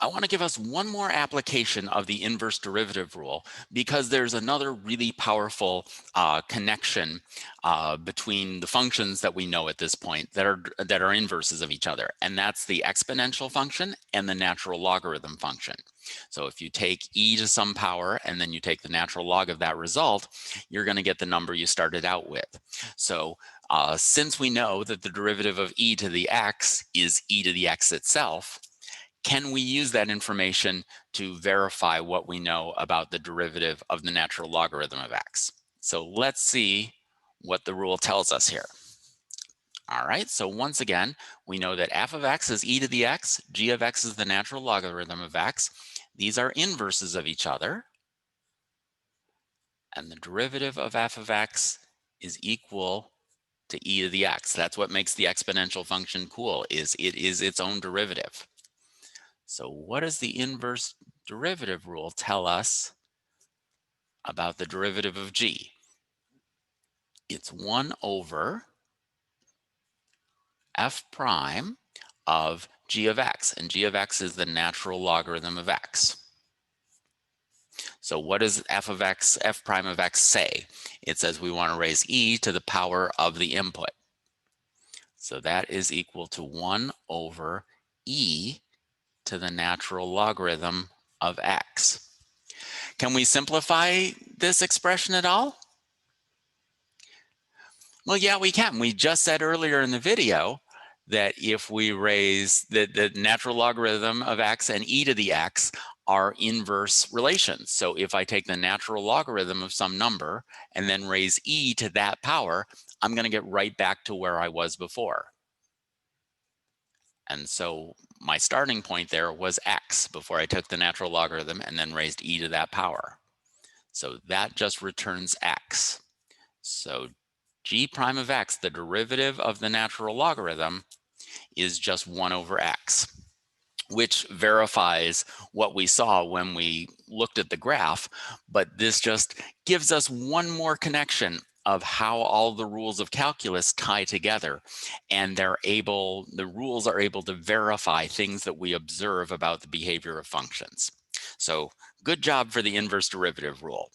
I want to give us one more application of the inverse derivative rule because there's another really powerful connection between the functions that we know at this point that are inverses of each other, and that's the exponential function and the natural logarithm function. So if you take e to some power and then you take the natural log of that result, you're going to get the number you started out with. So since we know that the derivative of e to the x is e to the x itself, can we use that information to verify what we know about the derivative of the natural logarithm of x? So let's see what the rule tells us here. All right, so once again, we know that f of x is e to the x, g of x is the natural logarithm of x. These are inverses of each other. And the derivative of f of x is equal to e to the x. That's what makes the exponential function cool, is it is its own derivative. So what does the inverse derivative rule tell us about the derivative of g? It's 1 over f prime of g of x, and g of x is the natural logarithm of x. So what does f of x, f prime of x say? It says we want to raise e to the power of the input. So that is equal to 1 over e to the natural logarithm of x. Can we simplify this expression at all? Well, yeah, we can. We just said earlier in the video that if we raise the natural logarithm of x and e to the x are inverse relations. So if I take the natural logarithm of some number and then raise e to that power, I'm going to get right back to where I was before. And so my starting point there was x before I took the natural logarithm and then raised e to that power. So that just returns x. So g prime of x, the derivative of the natural logarithm, is just 1 over x, which verifies what we saw when we looked at the graph. But this just gives us one more connection of how all the rules of calculus tie together, and the rules are able to verify things that we observe about the behavior of functions. So good job for the inverse derivative rule.